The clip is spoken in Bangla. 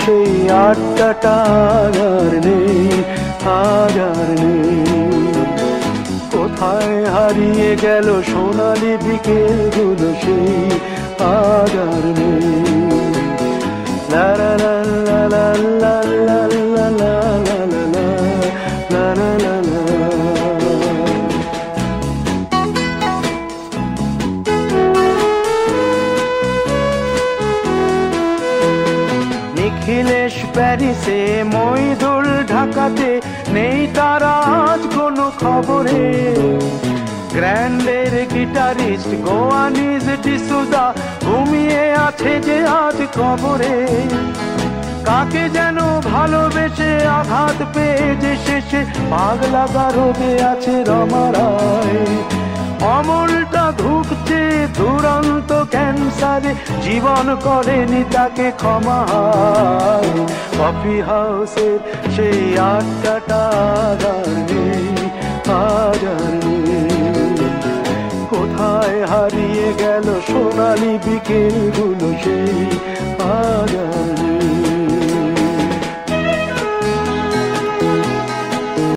সেই আড্ডাটা আর নেই, আজ আর নেই। কোথায় হারিয়ে গেল সোনালি বিকেলগুলো সেই আজ আর নেই। লা লা লা লা লা লা লা লা লা লা লা লা লা লা। নিখিলেশ প্যারিসে, মইদুল ঢাকাতে, নেই তারা আজ কোনো খবরে। গ্র্যান্ডের গিটারিস্ট গোয়ানিজ ডিসুজা ঘুমিয়ে আছে যে আজ কবরে। কাকে যেন ভালোবেসে আঘাত পেয়ে যে শেষে পাগলা গারদে আছে রমা রায়। অমলটা ধুকছে দুরন্ত ক্যান্সারে, জীবন করেনি তাকে ক্ষমা। কফি হাউসের সেই আড্ডাটা আর নেই, আজ আর নেই। কোথায় হারিয়ে গেল সোনালি বিকেলগুলো সেই আজ আর নেই।